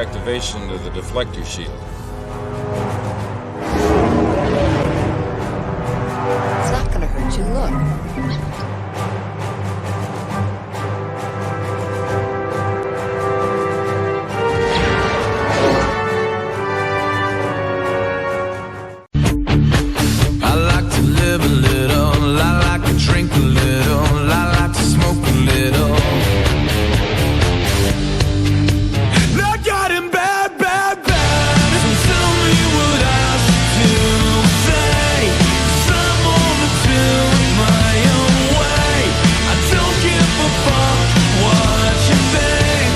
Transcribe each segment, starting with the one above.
deactivation of the deflector shield. It's not gonna hurt you, look. I like to live a little, I like to drink a little, I like to smoke a little. Not getting bad, bad, bad. So tell me what I should do, say, 'cause I'm on the pill my own way. I don't give a fuck what you think,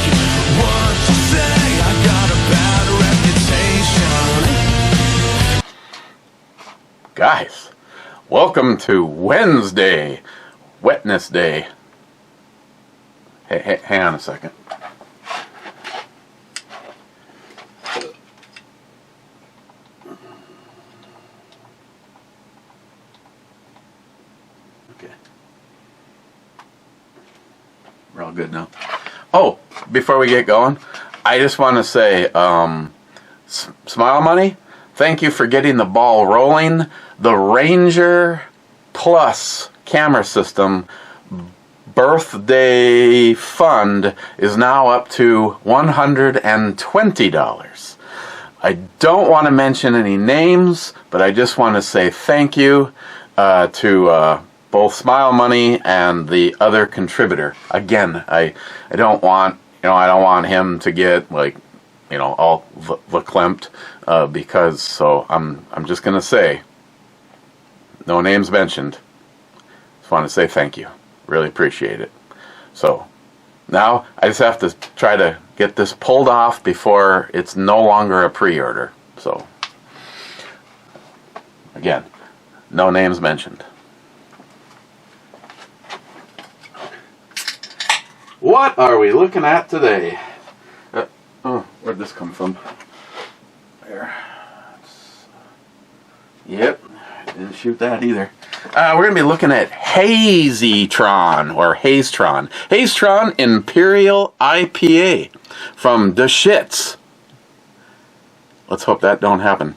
what you say. I got a bad reputation. Guys, welcome to Wednesday, Wetness Day. Hey, hang on a second. Okay. We're all good now. Oh, before we get going, I just want to say, Smile Money, thank you for getting the ball rolling. The Ranger Plus camera system birthday fund is now up to $120. I don't want to mention any names, but I just want to say thank you to both Smile Money and the other contributor. Again, I don't want him to get all verklempt because so I'm just gonna say no names mentioned. Just want to say thank you. Really appreciate it. So now I just have to try to get this pulled off before it's no longer a pre-order. So again, no names mentioned. What are we looking at today? Where'd this come from? There. Yep, didn't shoot that either. We're going to be looking at Hazy TRON, or HAZE TRON. HAZE TRON Imperial IPA from Deschutes. Let's hope that don't happen.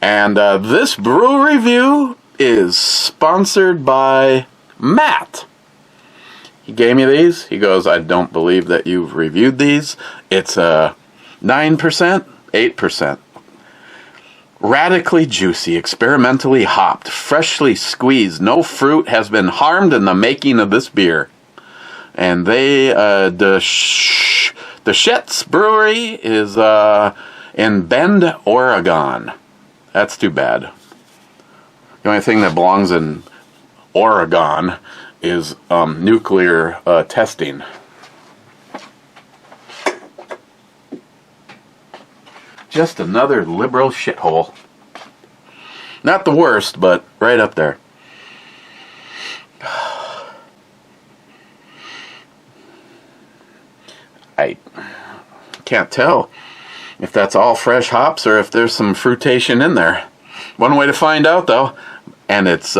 And this brew review is sponsored by Matt. He gave me these. He goes, I don't believe that you've reviewed these. It's 9%, 8%. Radically juicy, experimentally hopped, freshly squeezed. No fruit has been harmed in the making of this beer. And they, Deschutes Brewery is in Bend, Oregon. That's too bad. The only thing that belongs in Oregon is nuclear testing. Just another liberal shithole. Not the worst, but right up there. I can't tell if that's all fresh hops or if there's some fruitation in there. One way to find out, though, and it's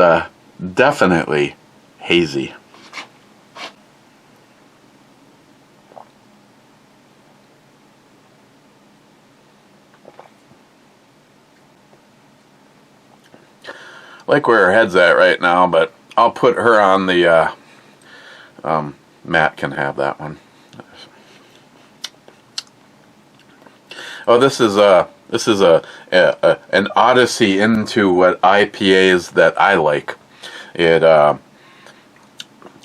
definitely hazy. Like where her head's at right now, but I'll put her on the Matt can have that one. Oh, this is an odyssey into what IPAs that I like. It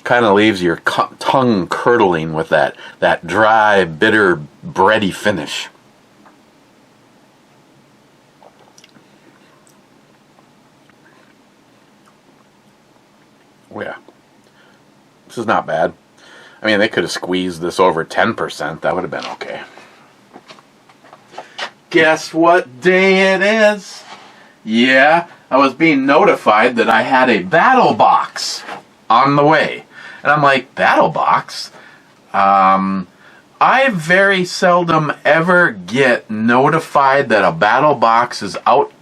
kind of leaves your tongue curdling with that dry, bitter, bready finish. Oh, yeah. This is not bad. I mean, they could have squeezed this over 10%. That would have been okay. Guess what day it is? Yeah, I was being notified that I had a battle box on the way. And I'm like, battle box? I very seldom ever get notified that a battle box is out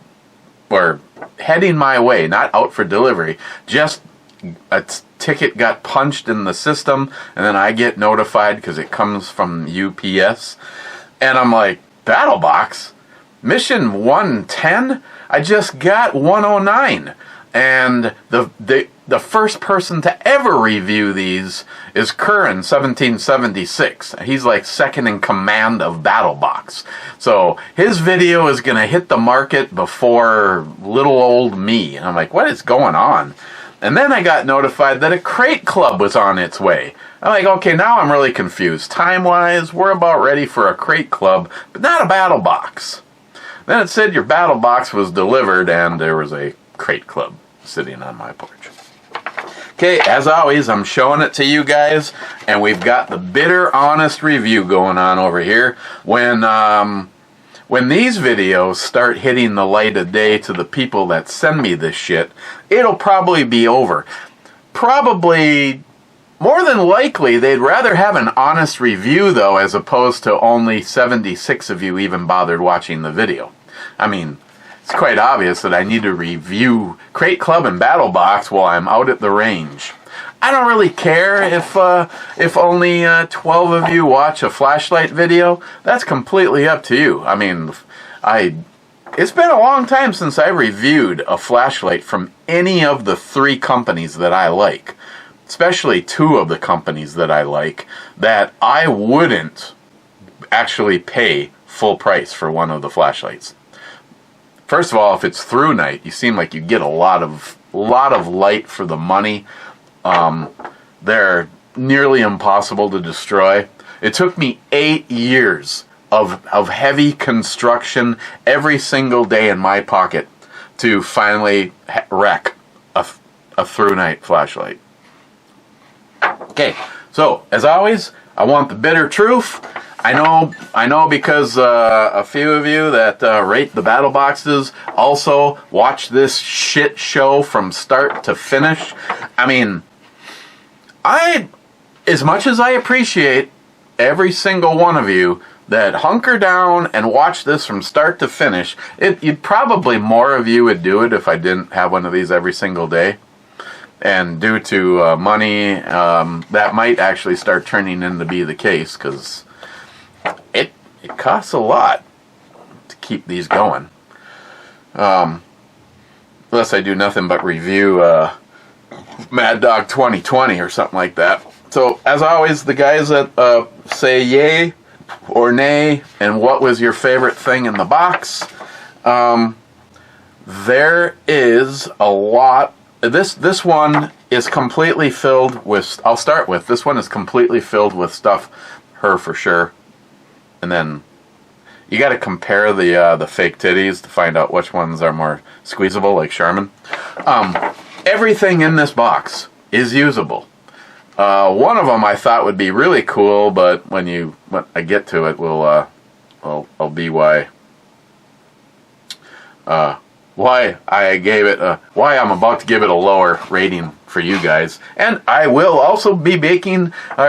or heading my way, not out for delivery, just a ticket got punched in the system, and then I get notified because it comes from UPS. And I'm like, Battle Box? Mission 110? I just got 109. And the first person to ever review these is Curran, 1776. He's like second in command of Battle Box. So his video is going to hit the market before little old me. And I'm like, what is going on? And then I got notified that a crate club was on its way. I'm like, okay, now I'm really confused. Time-wise, we're about ready for a crate club, but not a Battle Box. Then it said your Battle Box was delivered, and there was a crate club sitting on my porch. Okay, as always, I'm showing it to you guys, and we've got the bitter, honest review going on over here. When these videos start hitting the light of day to the people that send me this shit, it'll probably be over. Probably, more than likely, they'd rather have an honest review, though, as opposed to only 76 of you even bothered watching the video. I mean, it's quite obvious that I need to review Crate Club and Battle Box while I'm out at the range. I don't really care if only 12 of you watch a flashlight video. That's completely up to you. I mean, it's been a long time since I reviewed a flashlight from any of the 3 companies that I like, especially 2 of the companies that I like, that I wouldn't actually pay full price for one of the flashlights. First of all, if it's through night, you seem like you get a lot of light for the money. They're nearly impossible to destroy. It took me 8 years of heavy construction every single day in my pocket to finally wreck a through night flashlight. Okay, so as always, I want the bitter truth. I know because a few of you that rate the Battle Boxes also watch this shit show from start to finish. I mean, as much as I appreciate every single one of you that hunker down and watch this from start to finish, you'd probably more of you would do it if I didn't have one of these every single day. And due to money, that might actually start turning into be the case, because it costs a lot to keep these going. Unless I do nothing but review Mad Dog 2020 or something like that. So, as always, the guys that say yay or nay, and what was your favorite thing in the box, there is a lot. This one is completely filled with, I'll start with, this one is completely filled with stuff, her for sure. And then you got to compare the fake titties to find out which ones are more squeezable, like Charmin. Everything in this box is usable. One of them I thought would be really cool, but when I get to it, I'll be why I gave it why I'm about to give it a lower rating for you guys. And I will also be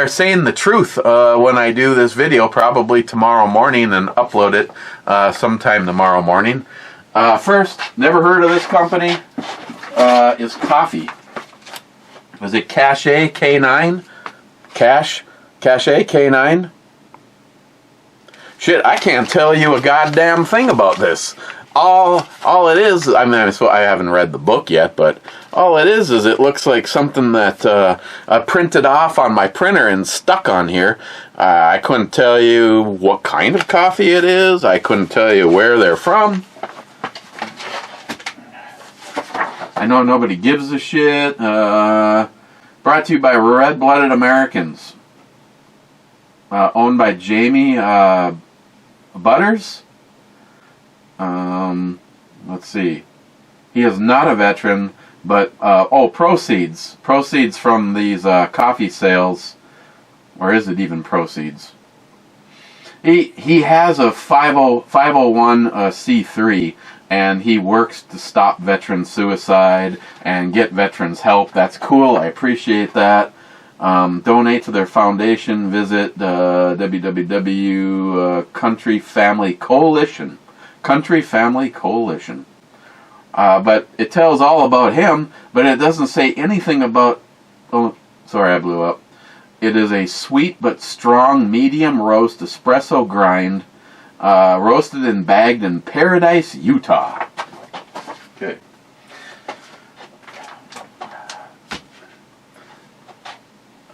saying the truth when I do this video, probably tomorrow morning, and upload it sometime tomorrow morning. First, never heard of this company, is coffee. Was it Cache K9? Cache K9? Shit, I can't tell you a goddamn thing about this. All it is, I mean, I haven't read the book yet, but all it is it looks like something that I printed off on my printer and stuck on here. I couldn't tell you what kind of coffee it is. I couldn't tell you where they're from. I know nobody gives a shit. Brought to you by Red Blooded Americans. Owned by Jamie Butters. Let's see. He is not a veteran, but proceeds from these coffee sales, or is it even proceeds? He has a 501c3, and he works to stop veteran suicide and get veterans help. That's cool. I appreciate that. Donate to their foundation. Visit www.Country Family Coalition. Country Family Coalition. But it tells all about him, but it doesn't say anything about... Oh, sorry, I blew up. It is a sweet but strong medium roast espresso grind roasted and bagged in Paradise, Utah. Okay.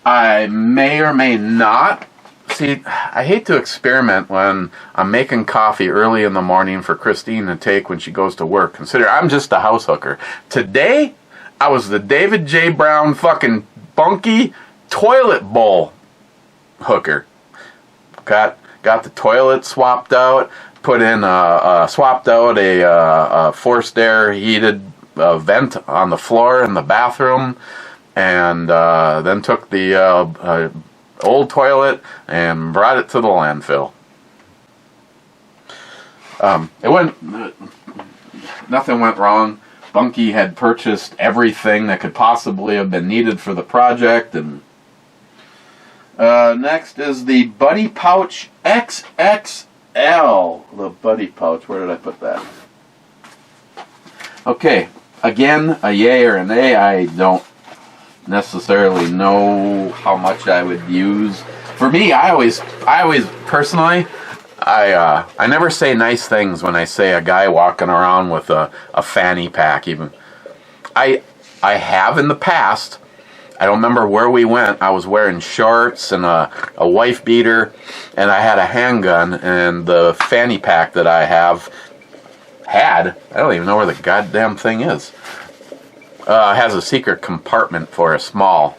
I may or may not. See, I hate to experiment when I'm making coffee early in the morning for Christine to take when she goes to work. Consider I'm just a house hooker. Today, I was the David J. Brown fucking bunky toilet bowl hooker. Got the toilet swapped out, put in swapped out a forced air heated vent on the floor in the bathroom, and then took the old toilet and brought it to the landfill. Nothing went wrong. Bunky had purchased everything that could possibly have been needed for the project. And next is the Buddy Pouch XXL. The Buddy Pouch, where did I put that? Okay, again, a yay or a nay. I don't necessarily know how much I would use. For me, I always personally, I never say nice things when I say a guy walking around with a fanny pack. Even I have in the past. I don't remember where we went. I was wearing shorts and a wife beater, and I had a handgun, and the fanny pack that I had, I don't even know where the goddamn thing is. Has a secret compartment for a small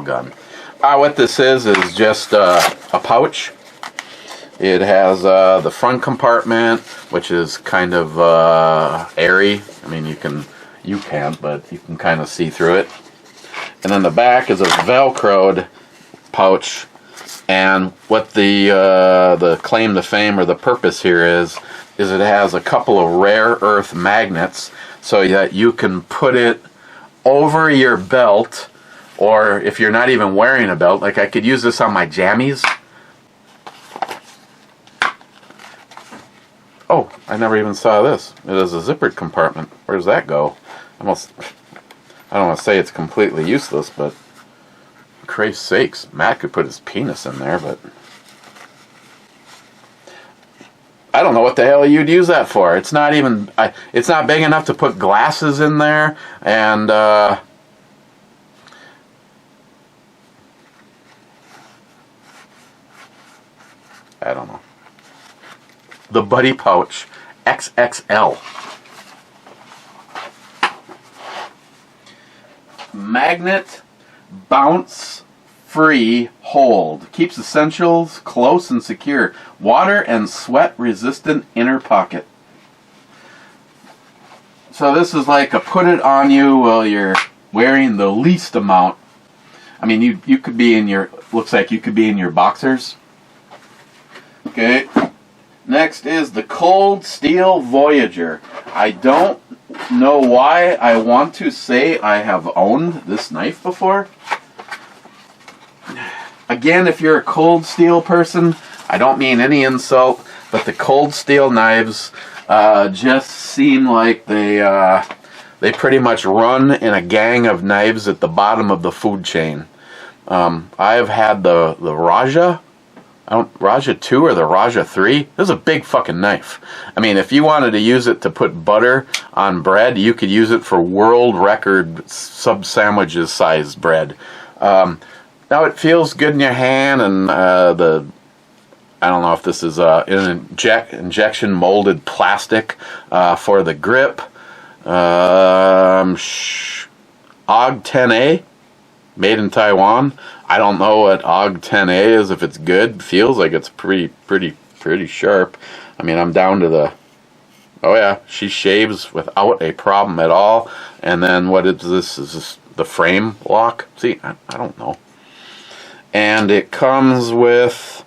gun. What this is just a pouch. It has the front compartment, which is kind of airy. I mean, you can't, but you can kind of see through it. And then the back is a Velcroed pouch. And what the claim to fame or the purpose here is it has a couple of rare earth magnets so that you can put it over your belt, or if you're not even wearing a belt, like I could use this on my jammies. Oh, I never even saw this. It is a zippered compartment. Where does that go? I don't want to say it's completely useless, but Christ's sakes, Matt could put his penis in there, but I don't know what the hell you'd use that for. It's not even, it's not big enough to put glasses in there, and I don't know. The Buddy Pouch XXL. Magnet bounce free hold. Keeps essentials close and secure. Water and sweat resistant inner pocket. So this is like a put it on you while you're wearing the least amount. I mean, you could be in your, looks like you could be in your boxers. Okay. Next is the Cold Steel Voyager. I don't know why I want to say I have owned this knife before. Again, if you're a cold steel person, I don't mean any insult, but the cold steel knives just seem like they pretty much run in a gang of knives at the bottom of the food chain. I've had the Raja. Raja 2 or the Raja 3. This is a big fucking knife. I mean, if you wanted to use it to put butter on bread, you could use it for world record sub-sandwiches sized bread. Now it feels good in your hand, and I don't know if this is an injection molded plastic for the grip. AUG 10A, made in Taiwan. I don't know what AUG 10A is, if it's good. Feels like it's pretty sharp. I mean, I'm down to the, oh yeah, she shaves without a problem at all. And then what is this? Is this the frame lock? See, I don't know. And it comes with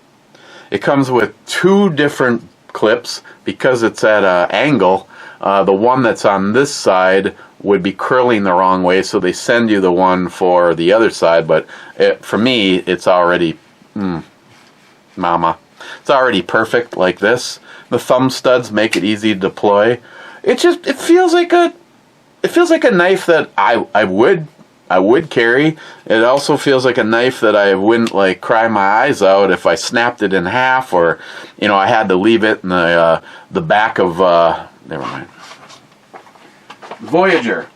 two different clips because it's at an angle. The one that's on this side would be curling the wrong way, so they send you the one for the other side. But for me, it's already, mama, it's already perfect like this. The thumb studs make it easy to deploy. It feels like a knife that I would would carry. It also feels like a knife that I wouldn't like cry my eyes out if I snapped it in half, or I had to leave it in the back of never mind. Voyager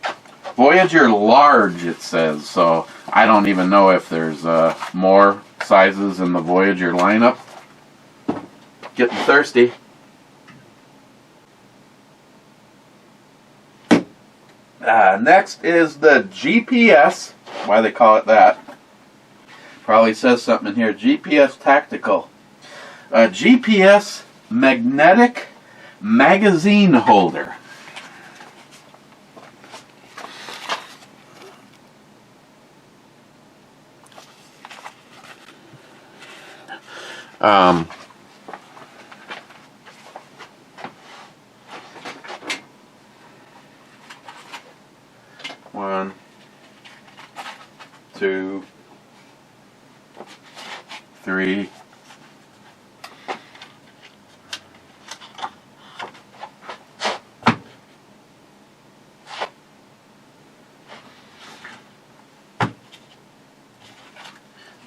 large, it says. So I don't even know if there's more sizes in the Voyager lineup. Getting thirsty. Next is the GPS. Why they call it that? Probably says something in here. GPS Tactical. GPS Magnetic Magazine Holder. One, two, three.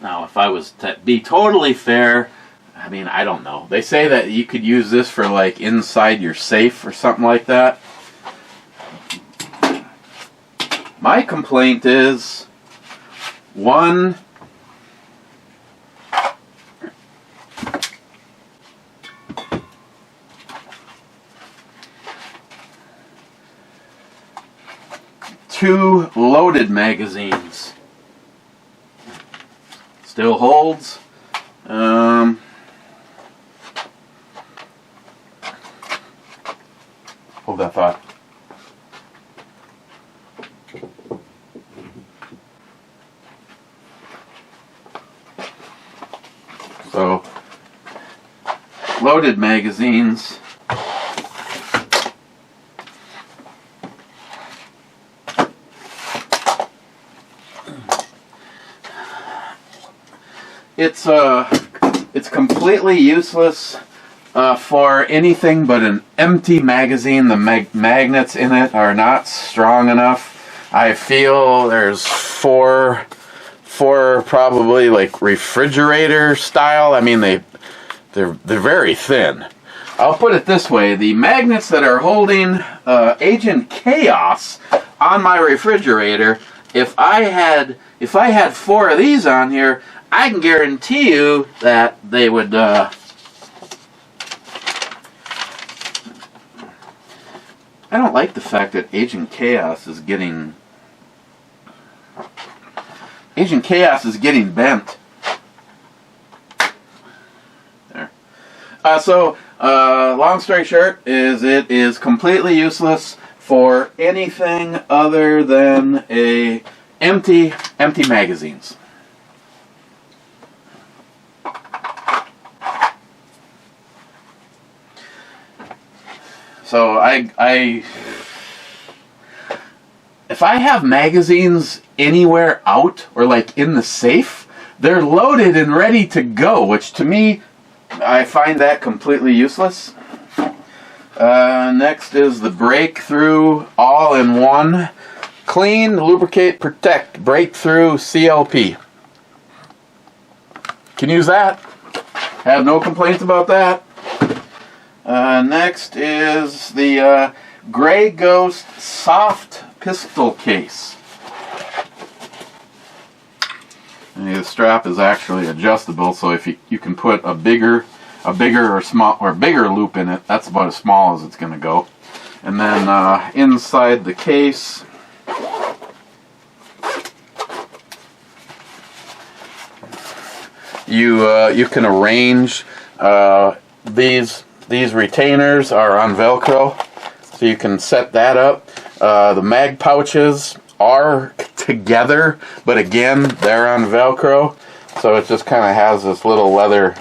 Now, if I was to be totally fair, I mean, I don't know. They say that you could use this for like inside your safe or something like that. My complaint is, one, two loaded magazines. Still holds. Hold that thought. So, loaded magazines. It's completely useless for anything but an empty magazine. The magnets in it are not strong enough. I feel there's four probably like refrigerator style. I mean they're very thin. I'll put it this way: the magnets that are holding Agent Chaos on my refrigerator, if I had four of these on here, I can guarantee you that they would I don't like the fact that Agent Chaos is getting bent. There. Long story short is it is completely useless for anything other than empty magazines. So if I have magazines anywhere out or like in the safe, they're loaded and ready to go, which to me, I find that completely useless. Next is the Breakthrough All-in-One Clean, Lubricate, Protect Breakthrough CLP. Can use that. Have no complaints about that. Next is the Grey Ghost Soft Pistol Case. And the strap is actually adjustable, so if you can put a bigger loop in it, that's about as small as it's going to go. And then inside the case, you can arrange these retainers are on Velcro, so you can set that up. The mag pouches are together, but again, they're on Velcro, so it just kind of has this little leather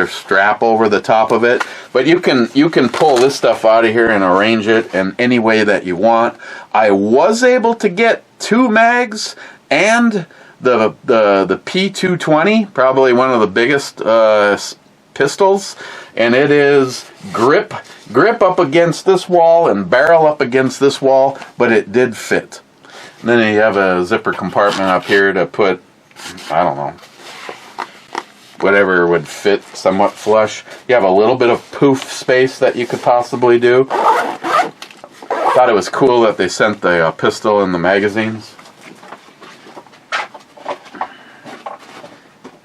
strap over the top of it. But you can pull this stuff out of here and arrange it in any way that you want. I was able to get two mags and the P220, probably one of the biggest pistols, and it is grip up against this wall and barrel up against this wall, but it did fit. And then you have a zipper compartment up here to put, I don't know, whatever would fit somewhat flush. You have a little bit of poof space that you could possibly do. Thought it was cool that they sent the pistol in the magazines.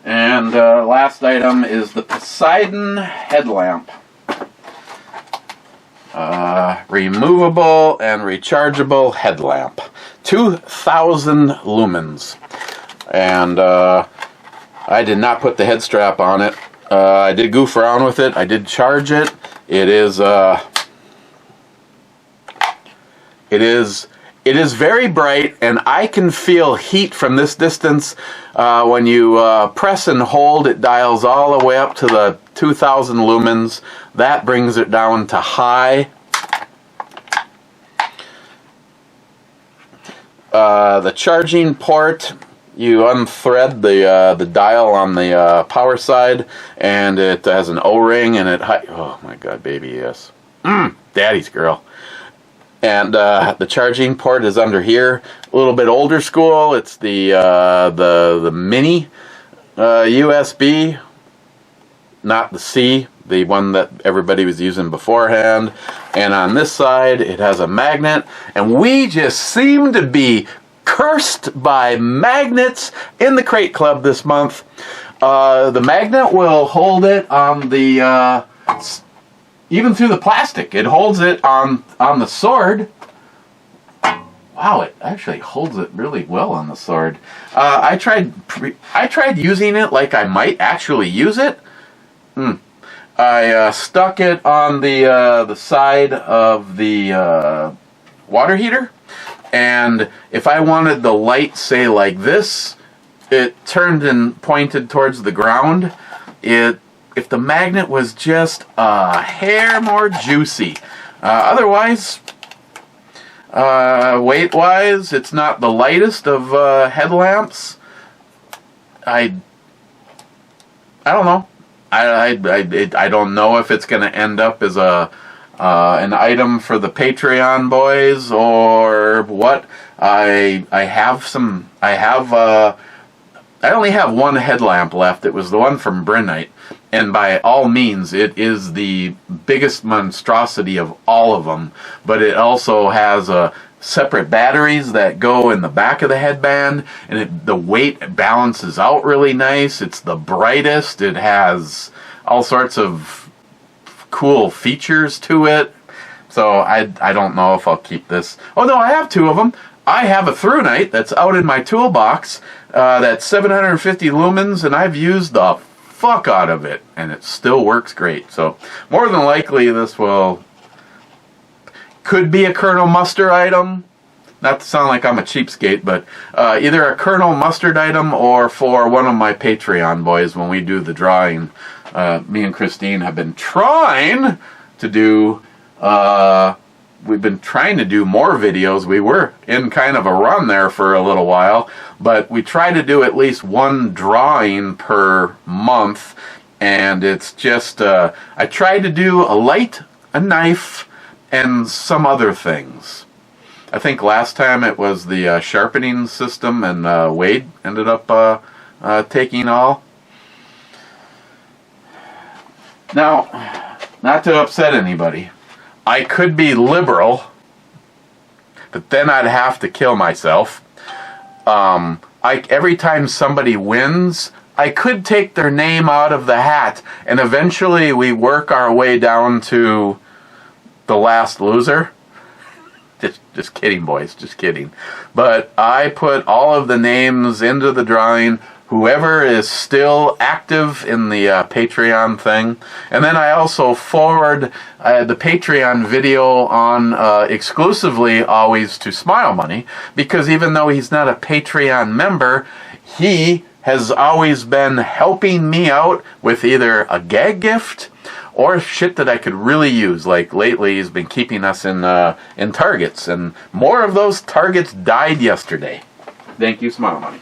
And last item is the Poseidon headlamp. Removable and rechargeable headlamp. 2,000 lumens. And I did not put the head strap on it. I did goof around with it. I did charge it. It is very bright, and I can feel heat from this distance. When you press and hold, it dials all the way up to the 2,000 lumens. That brings it down to high. The charging port, you unthread the dial on the power side, and it has an O-ring, and oh my God, baby, yes, daddy's girl. And the charging port is under here. A little bit older school. It's the mini USB, not the C, the one that everybody was using beforehand. And on this side, it has a magnet. And we just seem to be cursed by magnets in the Crate Club this month. The magnet will hold it on the even through the plastic. It holds it on the sword. Wow, it actually holds it really well on the sword. I tried using it like I might actually use it. I stuck it on the side of the water heater, and if I wanted the light, say like this, it turned and pointed towards the ground. If the magnet was just a hair more juicy. Otherwise, weight-wise, it's not the lightest of headlamps. I don't know. I don't know if it's going to end up as an item for the Patreon boys or what. I only have one headlamp left. It was the one from Brennite. And by all means, it is the biggest monstrosity of all of them. But it also has separate batteries that go in the back of the headband. And the weight balances out really nice. It's the brightest. It has all sorts of cool features to it. So I don't know if I'll keep this. Oh no, I have two of them. I have a ThruNite that's out in my toolbox. That's 750 lumens, and I've used the fuck out of it, and it still works great. So more than likely this could be a Colonel Mustard item. Not to sound like I'm a cheapskate, but either a Colonel Mustard item or for one of my Patreon boys when we do the drawing. Me and Christine have been trying to do we've been trying to do more videos. We were in kind of a run there for a little while, but we try to do at least one drawing per month, and it's just, I tried to do a light, a knife, and some other things. I think last time it was the sharpening system, and Wade ended up taking all. Now, not to upset anybody, I could be liberal, but then I'd have to kill myself. Every time somebody wins, I could take their name out of the hat, and eventually we work our way down to the last loser. Just kidding, boys, just kidding. But I put all of the names into the drawing. Whoever is still active in the Patreon thing. And then I also forward the Patreon video on exclusively always to Smile Money, because even though he's not a Patreon member, he has always been helping me out with either a gag gift or shit that I could really use. Like lately he's been keeping us in targets, and more of those targets died yesterday. Thank you, Smile Money.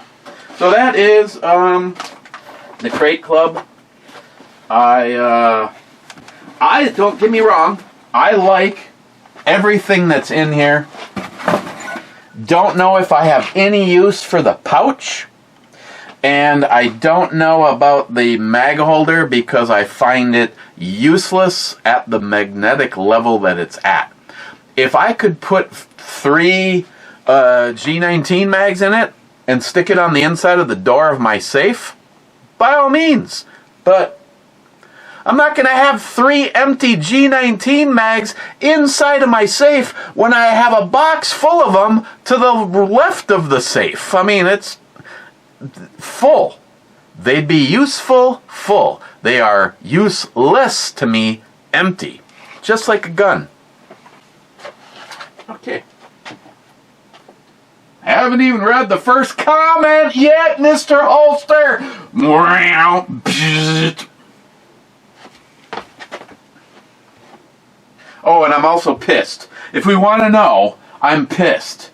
So that is the Crate Club. I don't get me wrong, I like everything that's in here. Don't know if I have any use for the pouch. And I don't know about the mag holder because I find it useless at the magnetic level that it's at. If I could put 3 G19 mags in it and stick it on the inside of the door of my safe, by all means. But I'm not going to have 3 empty G19 mags inside of my safe when I have a box full of them to the left of the safe. I mean, it's full. They'd be useful, full. They are useless to me, empty. Just like a gun. Okay. Haven't even read the first comment yet, Mr. Holster. Oh, and I'm also pissed. If we want to know, I'm pissed.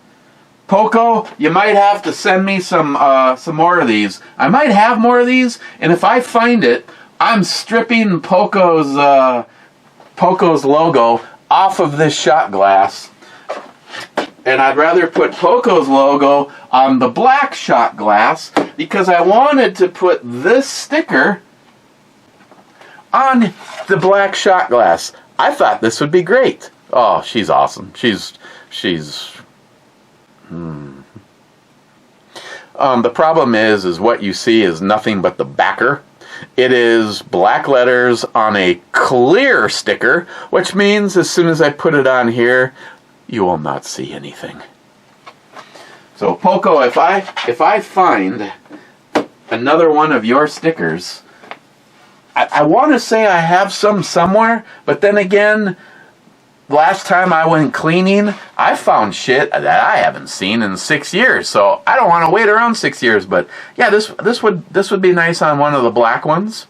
Poco, you might have to send me some more of these. I might have more of these, and if I find it, I'm stripping Poco's logo off of this shot glass. And I'd rather put Poco's logo on the black shot glass because I wanted to put this sticker on the black shot glass. I thought this would be great. Oh, she's awesome. She's the problem is what you see is nothing but the backer. It is black letters on a clear sticker, which means as soon as I put it on here, you will not see anything. So Poco, if I find another one of your stickers, I want to say I have some somewhere, but then again, last time I went cleaning, I found shit that I haven't seen in 6 years. So I don't want to wait around 6 years. But yeah, this would be nice on one of the black ones,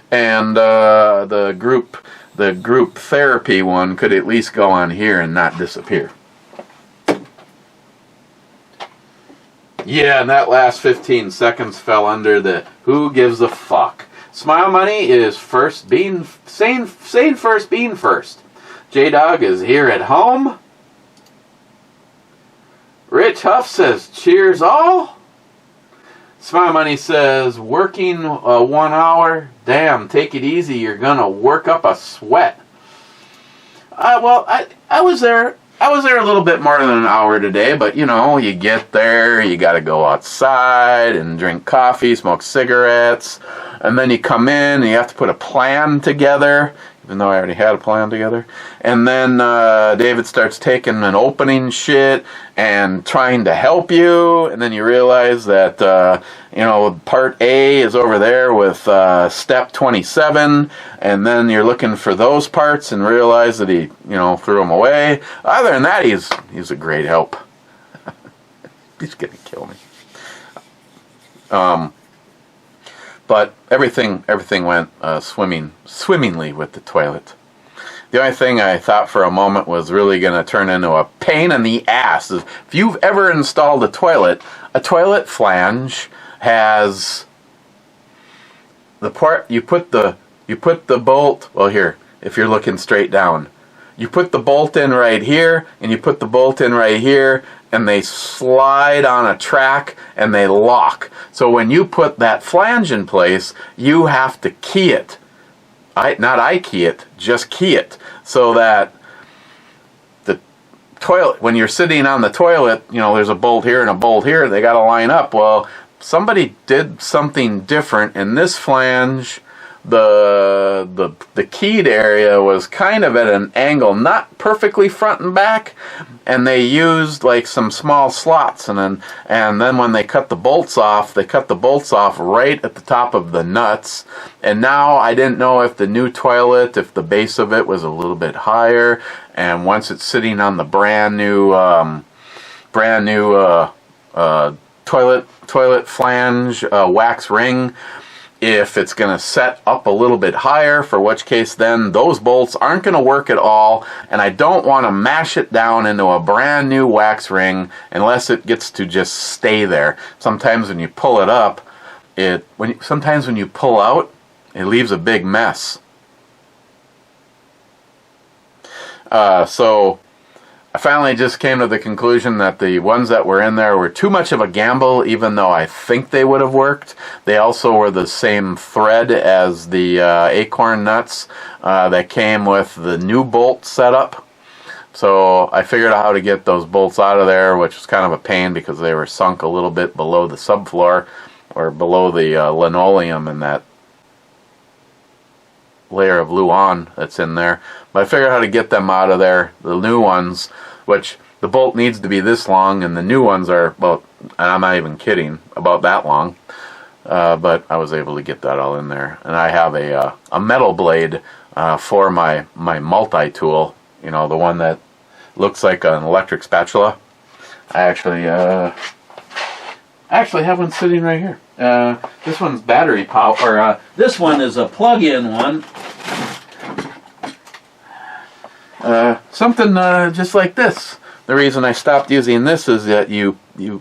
and the group therapy one could at least go on here and not disappear. Yeah, and that last 15 seconds fell under the who gives a fuck. Smile Money is first being sane first being first. J-Dog is here at home. Rich Huff says cheers all. Smile Money says working 1 hour. Damn, take it easy. You're gonna work up a sweat. Well, I was there. I was there a little bit more than an hour today, but you know, you get there, you got to go outside and drink coffee, smoke cigarettes, and then you come in and you have to put a plan together, even though I already had a plan together. And then David starts taking an opening shit and trying to help you, and then you realize that you know, part A is over there with step 27, and then you're looking for those parts and realize that he, you know, threw them away. Other than that, he's a great help. He's gonna kill me. But everything went swimmingly with the toilet. The only thing I thought for a moment was really going to turn into a pain in the ass. If you've ever installed a toilet flange has the part you put the bolt. Well, here, if you're looking straight down, you put the bolt in right here, and you put the bolt in right here, and they slide on a track and they lock. So when you put that flange in place, you have to key it. Not key it, just key it. So that the toilet, when you're sitting on the toilet, you know, there's a bolt here and a bolt here, they got to line up. Well, somebody did something different in this flange. The keyed area was kind of at an angle, not perfectly front and back, and they used like some small slots, and then when they cut the bolts off right at the top of the nuts. And now I didn't know if the new toilet, if the base of it was a little bit higher, and once it's sitting on the brand new toilet flange wax ring, if it's going to set up a little bit higher, for which case then those bolts aren't going to work at all, and I don't want to mash it down into a brand new wax ring unless it gets to just stay there. Sometimes when you pull it up, sometimes when you pull out, it leaves a big mess. So I finally just came to the conclusion that the ones that were in there were too much of a gamble, even though I think they would have worked. They also were the same thread as the acorn nuts that came with the new bolt setup. So I figured out how to get those bolts out of there, which was kind of a pain because they were sunk a little bit below the subfloor or below the linoleum and that layer of Luan that's in there. But I figured out how to get them out of there. The new ones, which the bolt needs to be this long, and the new ones are about, and I'm not even kidding, about that long. But I was able to get that all in there. And I have a metal blade for my multi-tool, you know, the one that looks like an electric spatula. I actually have one sitting right here. This one's battery power, or this one is a plug-in one. Something just like this. The reason I stopped using this is that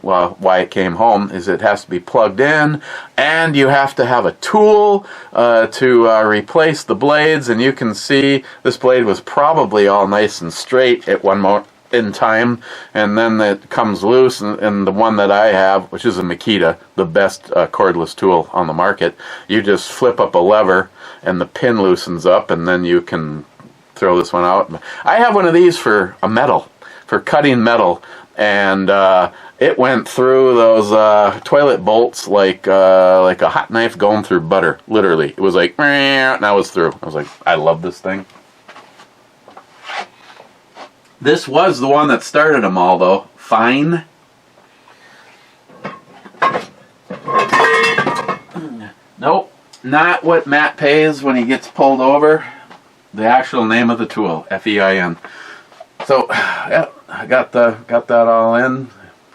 why it came home is it has to be plugged in, and you have to have a tool to replace the blades. And you can see this blade was probably all nice and straight at one moment in time, and then it comes loose. And the one that I have, which is a Makita, the best cordless tool on the market, you just flip up a lever, and the pin loosens up, and then you can throw this one out. I have one of these for cutting metal, and it went through those toilet bolts like a hot knife going through butter. Literally, it was like, and I was through. I was like, I love this thing. This was the one that started them all, though. Fine. Nope, not what Matt pays when he gets pulled over. The actual name of the tool, F-E-I-N. So, yeah, I got that all in.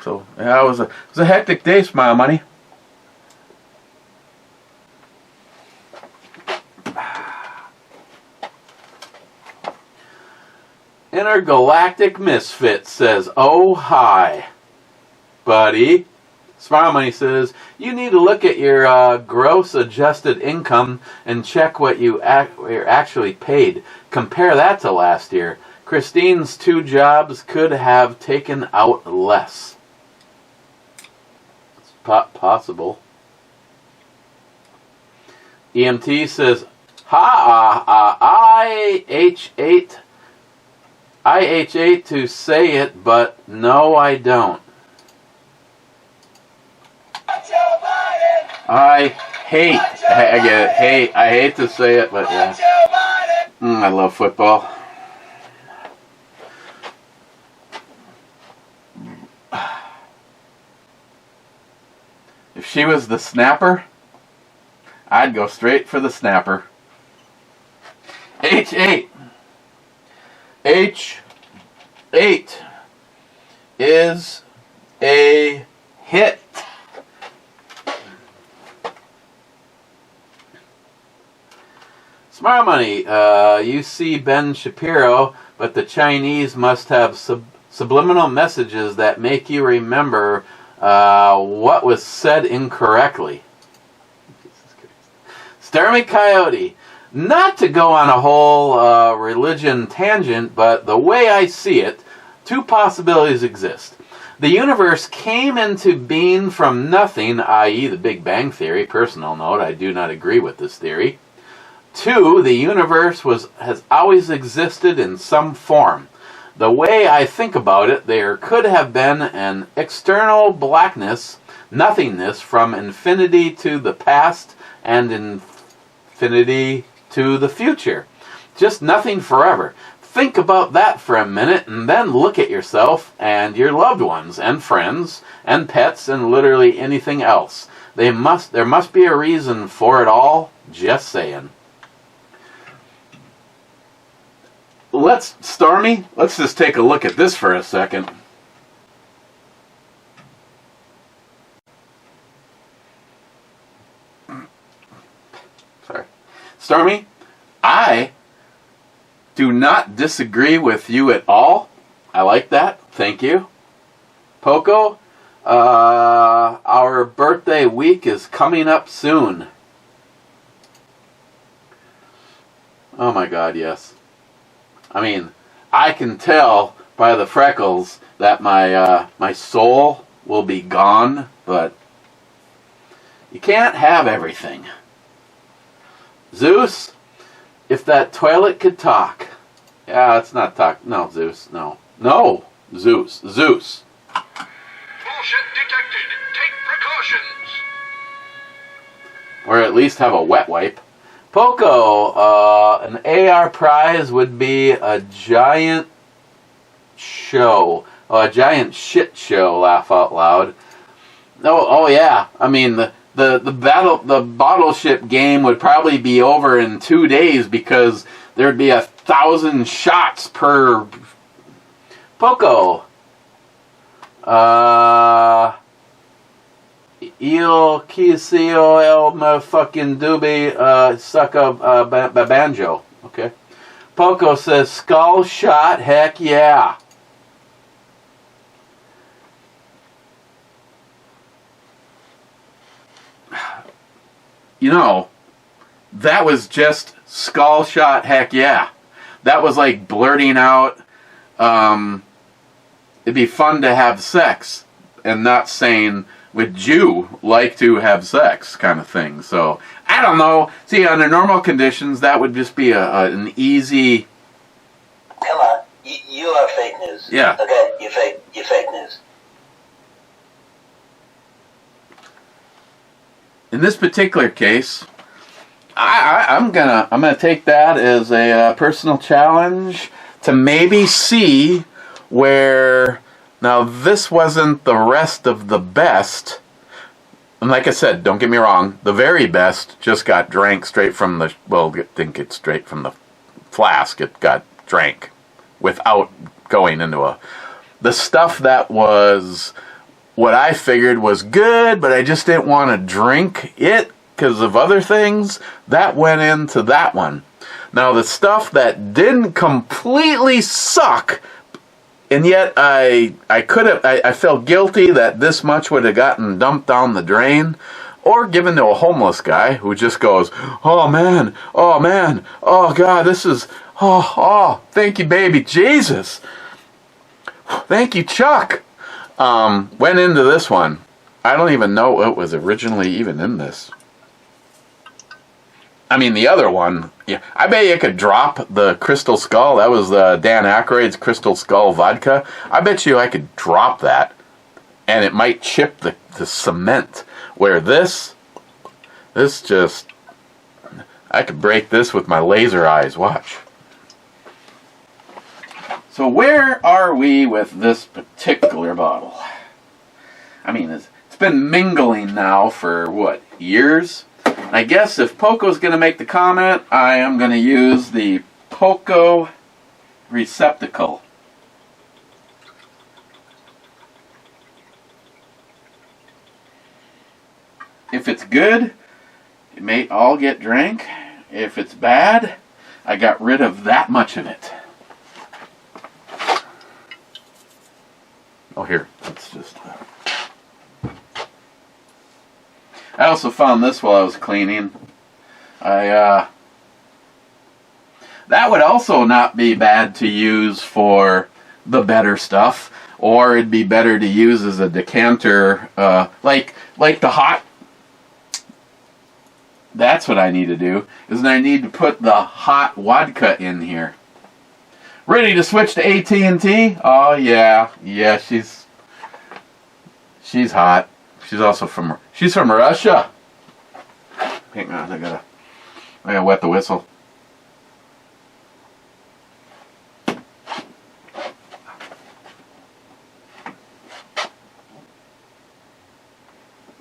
So, yeah, it was a hectic day, Smile Money. Intergalactic Misfit says, "Oh, hi, buddy." Smile Money says, "You need to look at your gross adjusted income and check what you're actually paid. Compare that to last year. Christine's 2 jobs could have taken out less." It's possible. EMT says, I hate to say it, but no, I don't. I get it. I hate to say it, but yeah. I love football. If she was the snapper, I'd go straight for the snapper. H8 is a hit. Smart Money, you see Ben Shapiro, but the Chinese must have subliminal messages that make you remember what was said incorrectly. Stormy Coyote, not to go on a whole religion tangent, but the way I see it, 2 possibilities exist. The universe came into being from nothing, i.e. the Big Bang Theory. Personal note, I do not agree with this theory. 2, the universe has always existed in some form. The way I think about it, there could have been an external blackness, nothingness, from infinity to the past and infinity to the future. Just nothing forever. Think about that for a minute and then look at yourself and your loved ones and friends and pets and literally anything else. There must be a reason for it all. Just saying. Stormy, let's just take a look at this for a second. Sorry. Stormy, I do not disagree with you at all. I like that. Thank you. Poco, our birthday week is coming up soon. Oh my God, yes. I mean, I can tell by the freckles that my soul will be gone, but you can't have everything. Zeus, if that toilet could talk. Yeah, it's not talk. No, Zeus, no. No, Zeus. Zeus. Bullshit detected. Take precautions. Or at least have a wet wipe. Poco, an AR prize would be a giant show. Oh, a giant shit show, laugh out loud. Oh yeah. I mean, the battleship game would probably be over in 2 days because there'd be 1,000 shots per Poco. Il Kisio El motherfucking Doobie suck a banjo. Okay. Poco says skull shot, heck yeah. You know, that was just skull shot, heck yeah. That was like blurting out, it'd be fun to have sex, and not saying, would you like to have sex, kind of thing. So, I don't know. See, under normal conditions, that would just be an easy... Come on, you are fake news. Yeah. Okay, you're fake news. In this particular case, I'm gonna take that as a personal challenge to maybe see where, now this wasn't the rest of the best, and like I said, don't get me wrong, the very best just got drank straight from the, well, I think it's straight from the flask, it got drank without going into the stuff that was what I figured was good, but I just didn't want to drink it because of other things, that went into that one. Now the stuff that didn't completely suck, and yet I felt guilty that this much would have gotten dumped down the drain, or given to a homeless guy who just goes, oh man, oh God, this is, thank you baby Jesus, thank you Chuck. Went into this one. I don't even know it was originally even in this. I mean, the other one, yeah, I bet you could drop the Crystal Skull. That was Dan Aykroyd's Crystal Skull vodka. I bet you I could drop that, and it might chip the cement. Where this just, I could break this with my laser eyes. Watch. So where are we with this particular bottle? I mean, it's been mingling now for, what, years? I guess if Poco's going to make the comment, I am going to use the Poco receptacle. If it's good, it may all get drank. If it's bad, I got rid of that much of it. Oh, here, let's just... I also found this while I was cleaning. That would also not be bad to use for the better stuff, or it'd be better to use as a decanter, like the hot... That's what I need to do, is I need to put the hot vodka in here. Ready to switch to AT&T? Oh yeah, she's hot. She's also from Russia. Hang on, I gotta wet the whistle.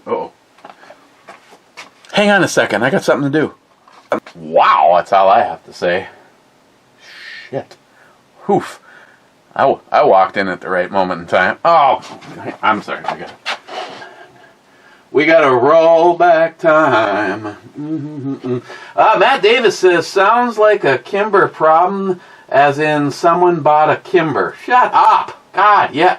Uh-oh. Hang on a second, I got something to do. Wow, that's all I have to say. Shit. Oof. I walked in at the right moment in time. Oh, I'm sorry. We got to roll back time. Matt Davis says, sounds like a Kimber problem, as in someone bought a Kimber. Shut up. God, yeah.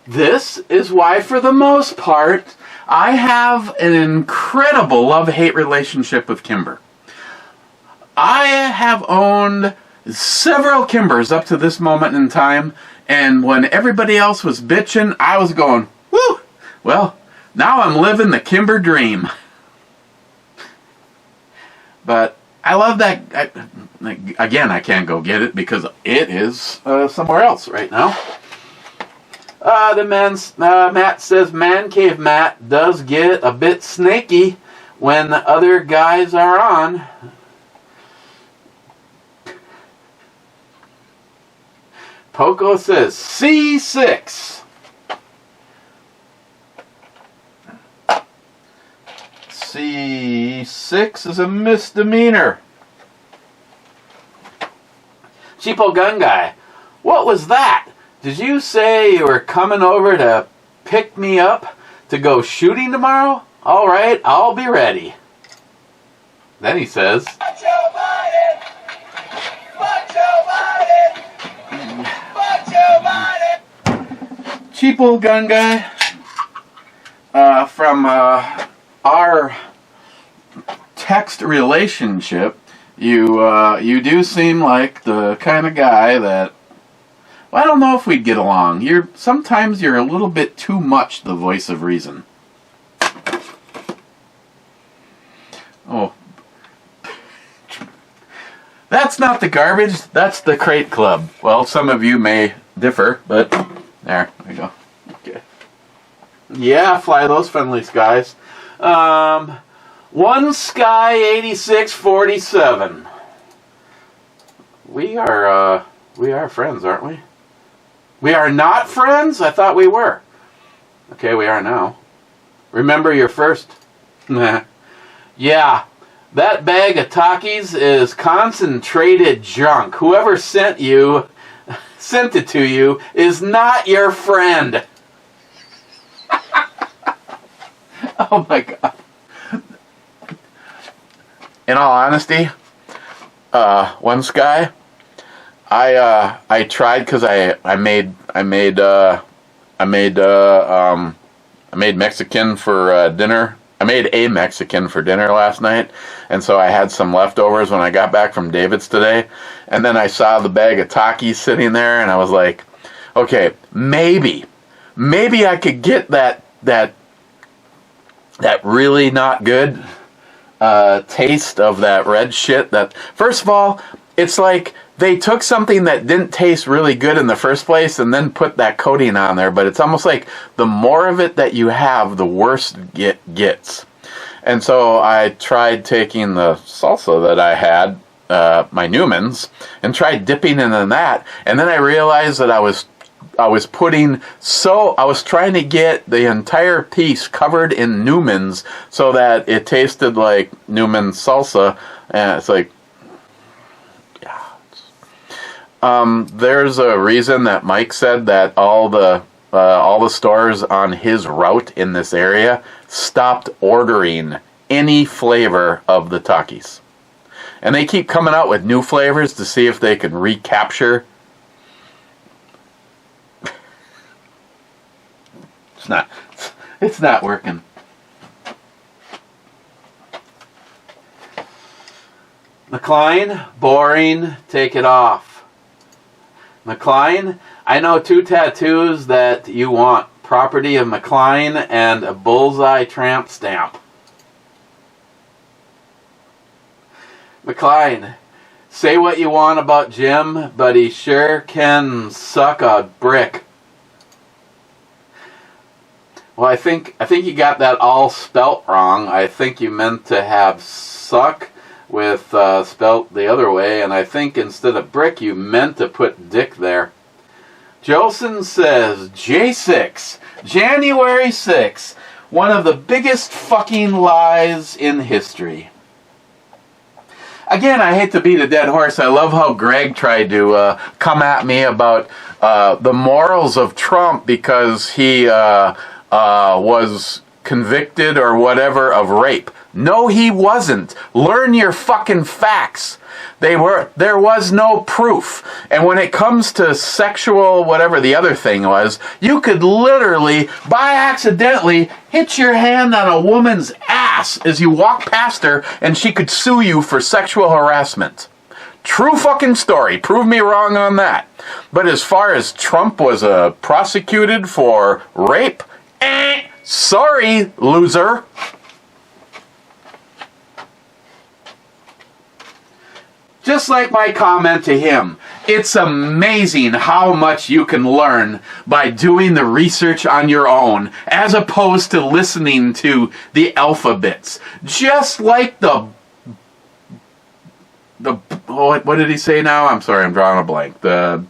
This is why, for the most part, I have an incredible love-hate relationship with Kimber. I have owned several Kimbers up to this moment in time, and when everybody else was bitching, I was going, woo! Well, now I'm living the Kimber dream. But I love that. Again, I can't go get it because it is somewhere else right now. Matt says, Man Cave Matt does get a bit snaky when the other guys are on. Poco says, C6. C6 is a misdemeanor. Cheapo Gun Guy, what was that? Did you say you were coming over to pick me up to go shooting tomorrow? All right, I'll be ready. Then he says, Fuck Joe Biden! Fuck Joe Biden! Fuck Joe Biden! Cheapo Gun Guy, from our text relationship, you do seem like the kind of guy that, well, I don't know if we'd get along. Sometimes you're a little bit too much the voice of reason. Oh. That's not the garbage, that's the Crate Club. Well, some of you may differ, but there we go. Okay. Yeah, fly those friendly skies. One Sky 8647. We are friends, aren't we? We are not friends? I thought we were. Okay, we are now. Remember your first? Yeah, that bag of Takis is concentrated junk. Whoever sent it to you is not your friend. Oh my God. In all honesty, One Sky, I tried because I made Mexican for dinner. I made a Mexican for dinner last night, and so I had some leftovers when I got back from David's today. And then I saw the bag of Takis sitting there, and I was like, okay, maybe I could get that really not good taste of that red shit. That, first of all, it's like they took something that didn't taste really good in the first place and then put that coating on there, but it's almost like the more of it that you have, the worse it gets. And so I tried taking the salsa that I had, my Newman's, and tried dipping into that, and then I realized that I was trying to get the entire piece covered in Newman's so that it tasted like Newman's salsa, and it's like, there's a reason that Mike said that all the stores on his route in this area stopped ordering any flavor of the Takis. And they keep coming out with new flavors to see if they can recapture. It's not working. McLean, boring, take it off. McLean, I know 2 tattoos that you want. Property of McLean and a bullseye tramp stamp. McLean, say what you want about Jim, but he sure can suck a brick. Well, I think you got that all spelt wrong. I think you meant to have suck with spelt the other way, and I think instead of brick you meant to put dick there. Jolson says, J6, January 6th, one of the biggest fucking lies in history. Again, I hate to beat a dead horse. I love how Greg tried to come at me about the morals of Trump because he was convicted or whatever of rape. No, he wasn't. Learn your fucking facts. There was no proof. And when it comes to sexual, whatever the other thing was, you could literally, by accidentally, hit your hand on a woman's ass as you walk past her, and she could sue you for sexual harassment. True fucking story. Prove me wrong on that. But as far as Trump was prosecuted for rape, sorry, loser. Just like my comment to him, it's amazing how much you can learn by doing the research on your own, as opposed to listening to the alphabets. Just like the what did he say now? I'm sorry, I'm drawing a blank. The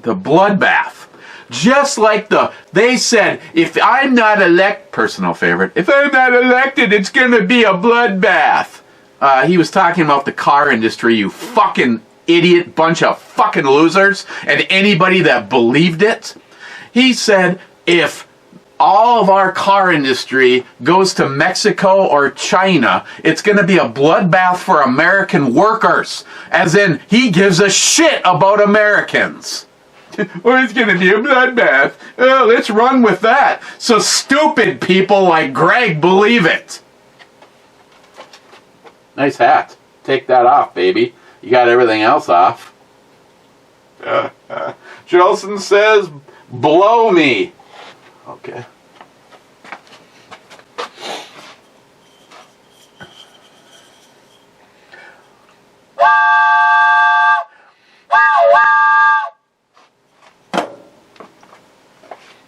bloodbath. Just like they said, if I'm not personal favorite, if I'm not elected, it's going to be a bloodbath. He was talking about the car industry, you fucking idiot bunch of fucking losers, and anybody that believed it. He said, if all of our car industry goes to Mexico or China, it's going to be a bloodbath for American workers. As in, he gives a shit about Americans. Or it's going to be a bloodbath. Let's run with that. So stupid people like Greg believe it. Nice hat. Take that off, baby. You got everything else off. Jolson says, blow me. Okay.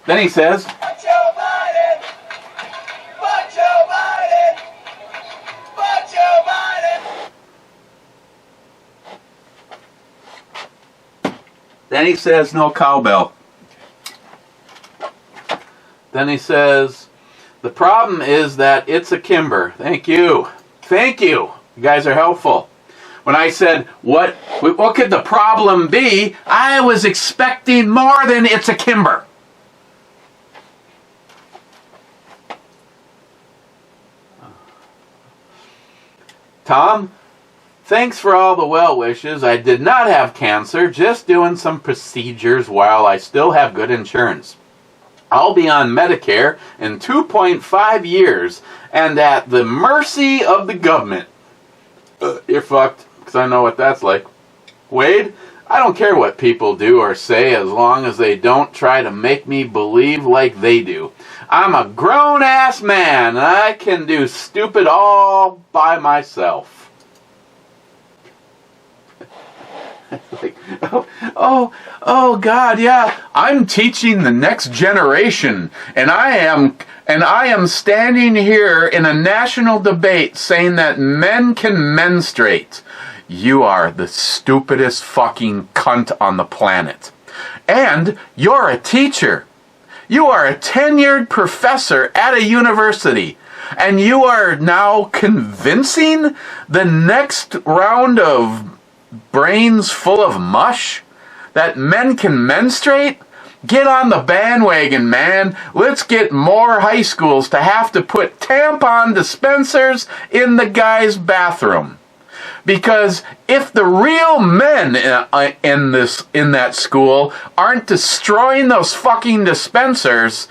Then he says, Fuck Joe Biden! Fuck Joe Biden! Fuck Joe Biden! then he says, no cowbell. Then he says, the problem is that it's a Kimber. Thank you. Thank you. You guys are helpful. When I said, what could the problem be? I was expecting more than it's a Kimber. Tom, thanks for all the well wishes. I did not have cancer, just doing some procedures while I still have good insurance. I'll be on Medicare in 2.5 years and at the mercy of the government. You're fucked, because I know what that's like. Wade, I don't care what people do or say as long as they don't try to make me believe like they do. I'm a grown-ass man, and I can do stupid all by myself. Like, oh God, yeah, I'm teaching the next generation, and I am standing here in a national debate saying that men can menstruate. You are the stupidest fucking cunt on the planet. And you're a teacher. You are a tenured professor at a university, and you are now convincing the next round of brains full of mush that men can menstruate? Get on the bandwagon, man. Let's get more high schools to have to put tampon dispensers in the guy's bathroom. Because if the real men in that school aren't destroying those fucking dispensers,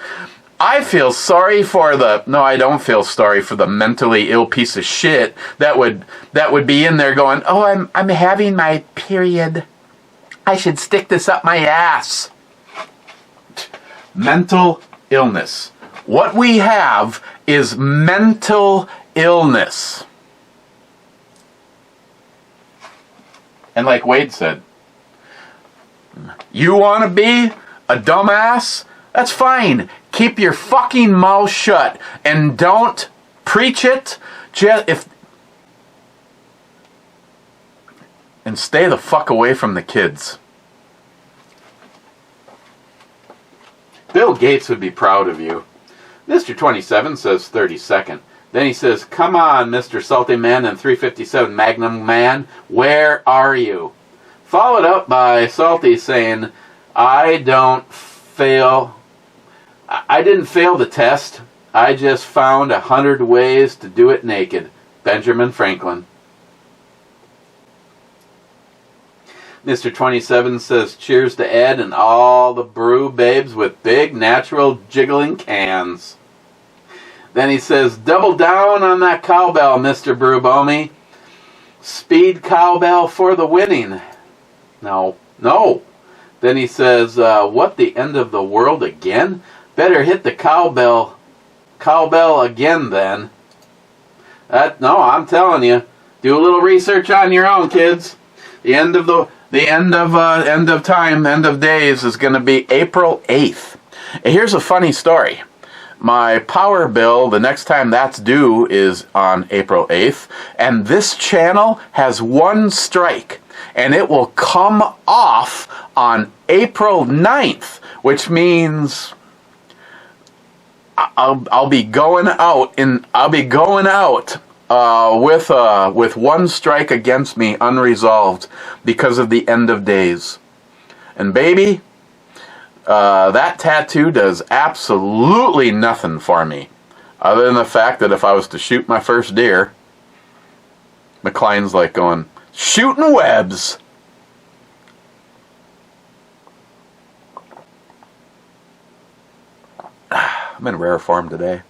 I feel sorry for I don't feel sorry for the mentally ill piece of shit that would be in there going, oh, I'm having my period. I should stick this up my ass. Mental illness. What we have is mental illness. And like Wade said, you want to be a dumbass? That's fine. Keep your fucking mouth shut and don't preach it. And stay the fuck away from the kids. Bill Gates would be proud of you. Mr. 27 says 32nd. Then he says, come on, Mr. Salty Man and 357 Magnum Man, where are you? Followed up by Salty saying, I didn't fail the test. I just found 100 ways to do it naked. Benjamin Franklin. Mr. 27 says, cheers to Ed and all the brew babes with big natural jiggling cans. Then he says, double down on that cowbell, Mr. Brewbomy. Speed cowbell for the winning. No. Then he says, what, the end of the world again? Better hit the cowbell again then. No, I'm telling you. Do a little research on your own, kids. The end of time, end of days is going to be April 8th. And here's a funny story. My power bill, the next time that's due, is on April 8th. And this channel has one strike. And it will come off on April 9th, which means I'll be going out with one strike against me unresolved because of the end of days. And baby, that tattoo does absolutely nothing for me, other than the fact that if I was to shoot my first deer, McLean's like going, shooting webs. I'm in rare form today.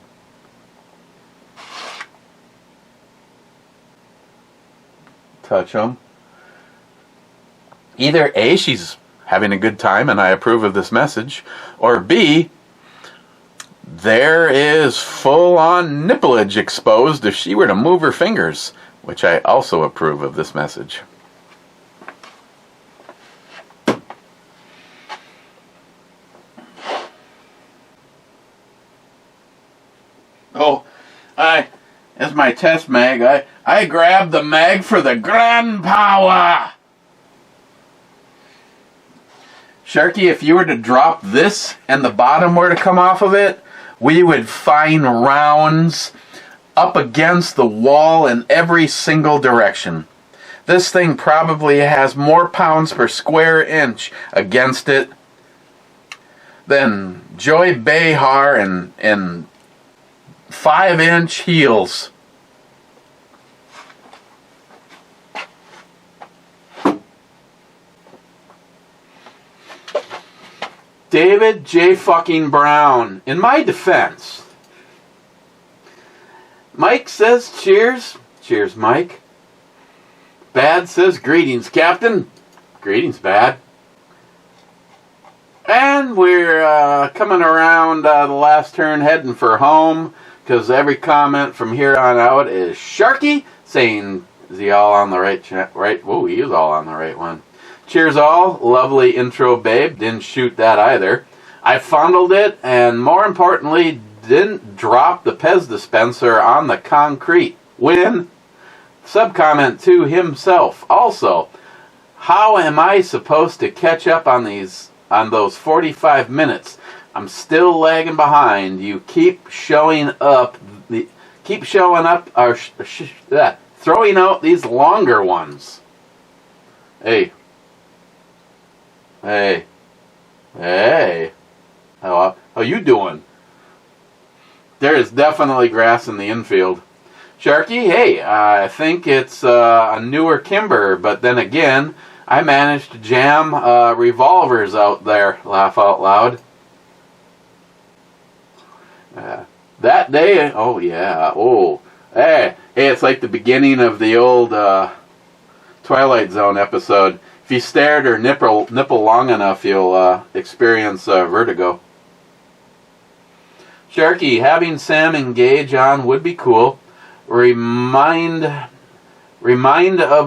Touch them. Either A, she's having a good time and I approve of this message, or B, there is full-on nippleage exposed if she were to move her fingers, which I also approve of this message. Oh, as my test mag, I grabbed the mag for the grand power. Sharky, if you were to drop this and the bottom were to come off of it, we would find rounds up against the wall in every single direction. This thing probably has more pounds per square inch against it than Joy Behar and 5-inch heels. David J. fucking Brown. In my defense, Mike says cheers. Cheers, Mike. Bad says greetings, Captain. Greetings, Bad. And we're coming around the last turn, heading for home, because every comment from here on out is Sharky saying, is he all on the right? Whoa, he is all on the right one. Cheers all. Lovely intro, babe. Didn't shoot that either. I fondled it, and more importantly, didn't drop the Pez dispenser on the concrete. Win. Subcomment to himself. Also, how am I supposed to catch up on those 45 minutes? I'm still lagging behind. You keep showing up, throwing out these longer ones. Hey. How you doing? There is definitely grass in the infield. Sharky, hey, I think it's a newer Kimber, but then again, I managed to jam revolvers out there. Laugh out loud. That day, oh yeah, hey, it's like the beginning of the old Twilight Zone episode. If you stare at her nipple long enough, you'll experience vertigo. Sharky, having Sam engage on would be cool. Remind of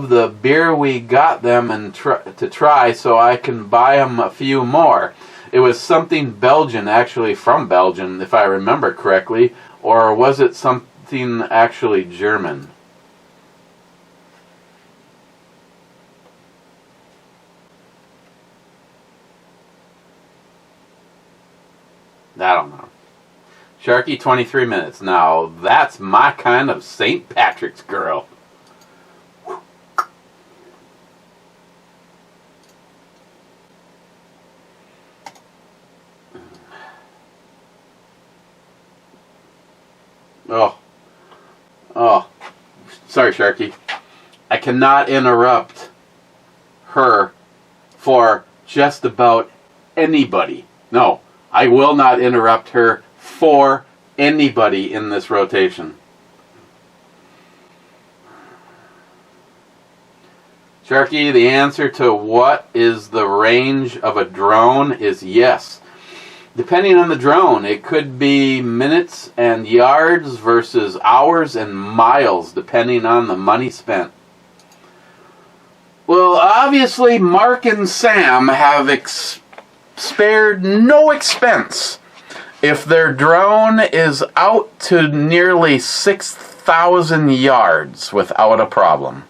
the beer we got them and to try, so I can buy them a few more. It was something Belgian, actually from Belgium, if I remember correctly, or was it something actually German? I don't know. Sharky, 23 minutes. Now, that's my kind of St. Patrick's girl. Oh. Sorry, Sharky. I cannot interrupt her for just about anybody. No, I will not interrupt her for anybody in this rotation. Sharky, the answer to what is the range of a drone is yes. Depending on the drone, it could be minutes and yards versus hours and miles, depending on the money spent. Well, obviously, Mark and Sam have spared no expense if their drone is out to nearly 6,000 yards without a problem.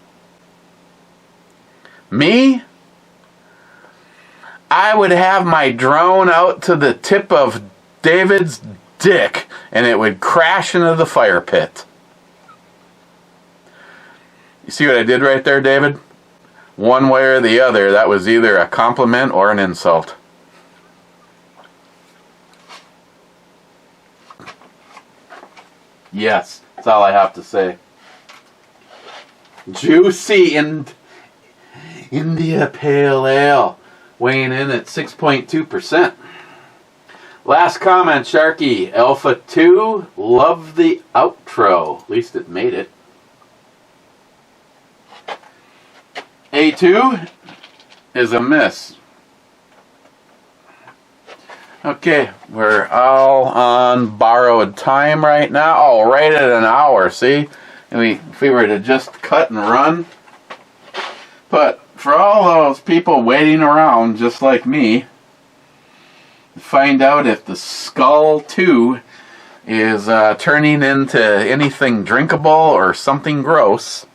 Me? I would have my drone out to the tip of David's dick and it would crash into the fire pit. You see what I did right there, David? One way or the other, that was either a compliment or an insult. Yes, that's all I have to say. Juicy and India Pale Ale, weighing in at 6.2%. Last comment, Sharky. Alpha 2, love the outro. At least it made it. A2 is a miss. Okay, we're all on borrowed time right now. Oh, right at an hour, see? If we were to just cut and run. But for all those people waiting around just like me, to find out if the Skull 2 is turning into anything drinkable or something gross.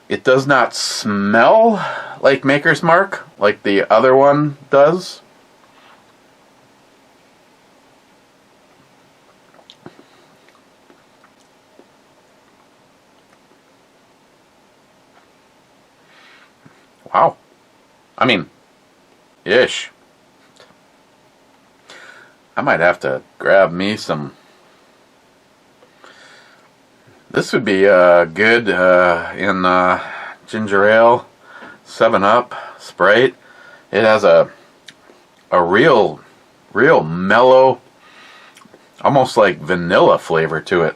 It does not smell like Maker's Mark, like the other one does. Wow. I mean, ish. I might have to grab me some. This would be good in ginger ale, 7-Up, Sprite. It has a real mellow, almost like vanilla flavor to it.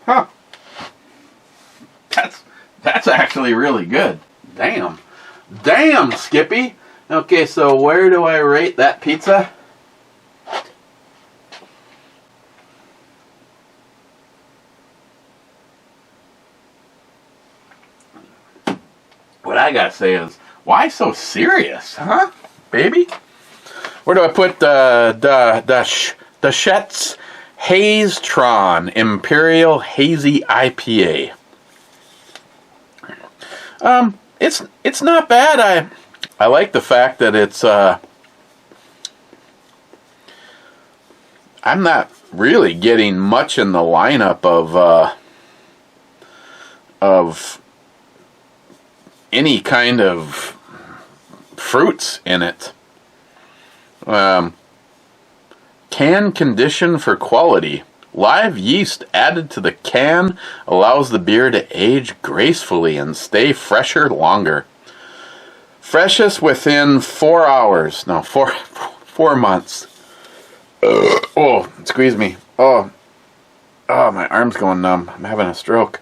Huh. That's actually really good. Damn, Skippy. Okay, so where do I rate that pizza? What I gotta say is, why so serious, huh, baby? Where do I put Deschutes HAZE TRON Imperial Hazy IPA? It's not bad. I like the fact that it's I'm not really getting much in the lineup of any kind of fruits in it. Can condition for quality. Live yeast added to the can allows the beer to age gracefully and stay fresher longer. Freshest within 4 hours. No, 4 months. Oh, squeeze me. Oh, my arm's going numb. I'm having a stroke.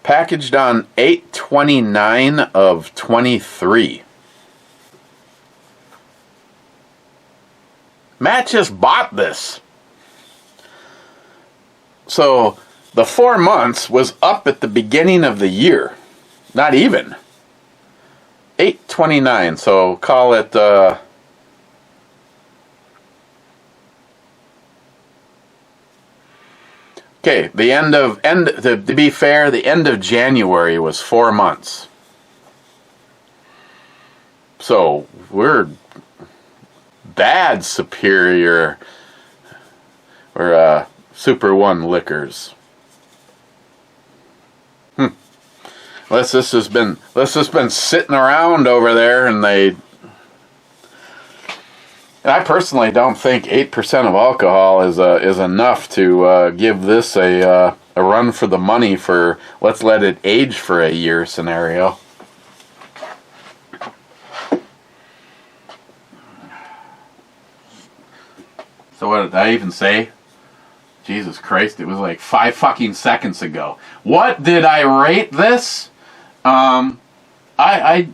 Packaged on 8/29 of 23. Matt just bought this. So the 4 months was up at the beginning of the year. Not even. 8/29, so call it okay, to be fair, the end of January was 4 months. So we're bad superior or Super One liquors. Unless this has been sitting around over there, and I personally don't think 8% of alcohol is enough to give this a run for the money for let's let it age for a year scenario. So what did I even say? Jesus Christ, it was like 5 fucking seconds ago. What did I rate this? I like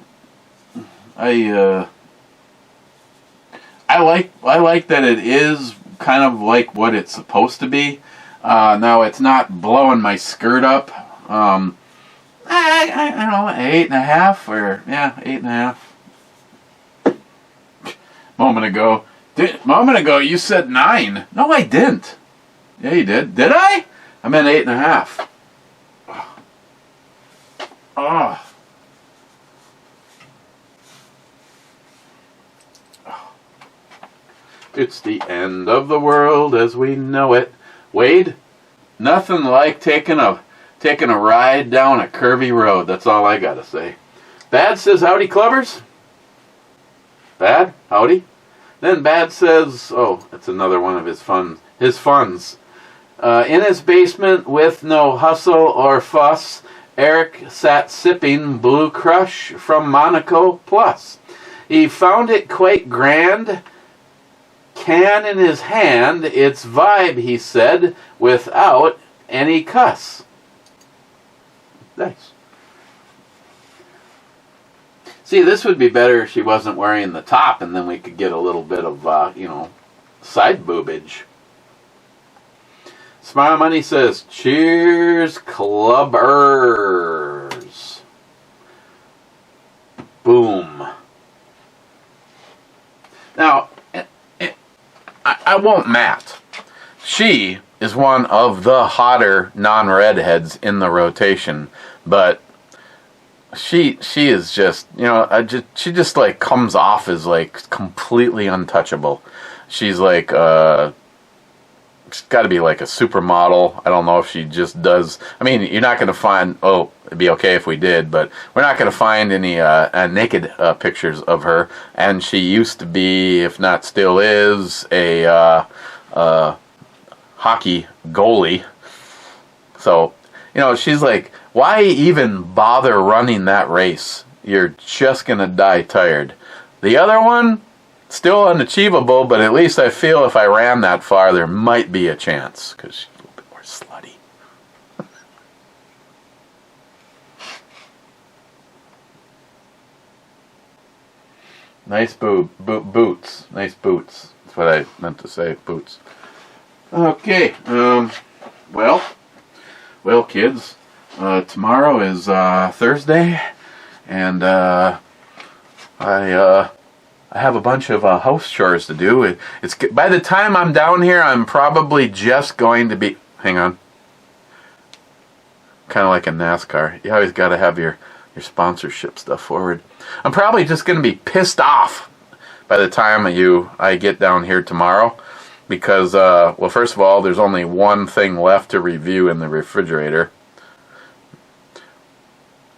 that it is kind of like what it's supposed to be. Now it's not blowing my skirt up. I don't know, 8.5 or yeah, 8.5. Moment ago you said 9. No, I didn't. Yeah, you did. Did I? I meant 8.5. Oh. It's the end of the world as we know it. Wade, nothing like taking a ride down a curvy road. That's all I gotta say. Bad says, howdy, clubbers. Bad, howdy. Then Bad says, oh, that's another one of his funds. In his basement with no hustle or fuss, Eric sat sipping Blue Crush from Monaco Plus. He found it quite grand. Can in his hand, it's vibe, he said, without any cuss. Nice. See, this would be better if she wasn't wearing the top, and then we could get a little bit of, side boobage. Smile Money says, cheers, clubbers. Boom. Now, I won't Matt. She is one of the hotter non-redheads in the rotation, but she is just, she just like comes off as like completely untouchable. She's like, she's got to be like a supermodel. I don't know if she just does. I mean, you're not going to find, it'd be okay if we did, but we're not going to find any naked pictures of her. And she used to be, if not still is, a hockey goalie. So, she's like, why even bother running that race? You're just going to die tired. The other one, still unachievable, but at least I feel if I ran that far, there might be a chance, because she's a little bit more slutty. Nice boots. Nice boots. That's what I meant to say, boots. Okay, well, kids, tomorrow is Thursday, and I have a bunch of house chores to do. It's by the time I'm down here, I'm probably just going to be. Hang on. Kind of like a NASCAR. You always got to have your sponsorship stuff forward. I'm probably just going to be pissed off by the time I get down here tomorrow, because well, first of all, there's only one thing left to review in the refrigerator.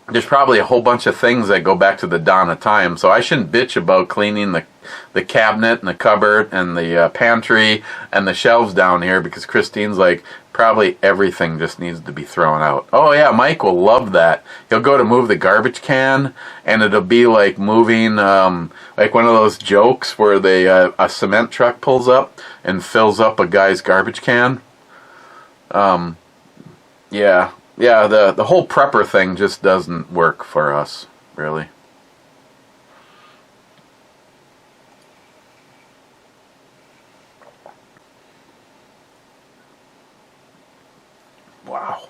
There's probably a whole bunch of things that go back to the dawn of time, so I shouldn't bitch about cleaning the cabinet and the cupboard and the pantry and the shelves down here, because Christine's like, probably everything just needs to be thrown out. Oh yeah, Mike will love that. He'll go to move the garbage can, and it'll be like moving, like one of those jokes where a cement truck pulls up and fills up a guy's garbage can. Yeah. Yeah, the whole prepper thing just doesn't work for us, really. Wow.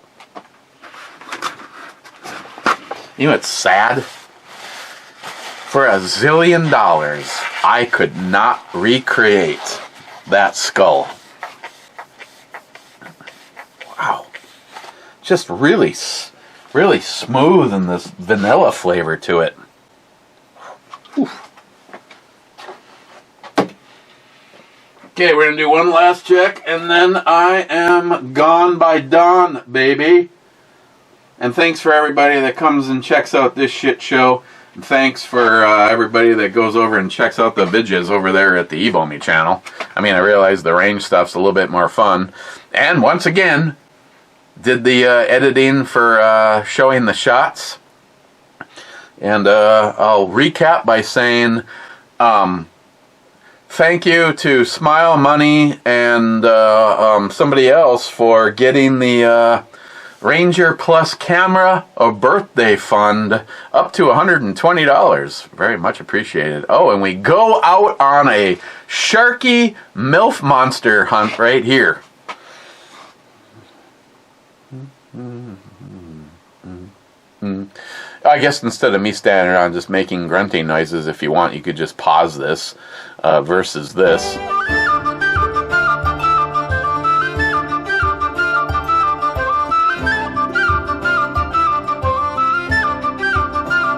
You know what's sad? For $1 zillion, I could not recreate that skull. Wow. Just really smooth, and this vanilla flavor to it. Oof. Okay, we're going to do one last check, and then I am gone by dawn, baby. And thanks for everybody that comes and checks out this shit show. And thanks for everybody that goes over and checks out the vidges over there at the Ebomi channel. I mean, I realize the range stuff's a little bit more fun. And once again, did the editing for showing the shots. And I'll recap by saying, thank you to Smile Money and somebody else for getting the Ranger Plus camera a birthday fund up to $120. Very much appreciated. Oh, and we go out on a Sharky MILF monster hunt right here. I guess instead of me standing around just making grunting noises, if you want, you could just pause this versus this.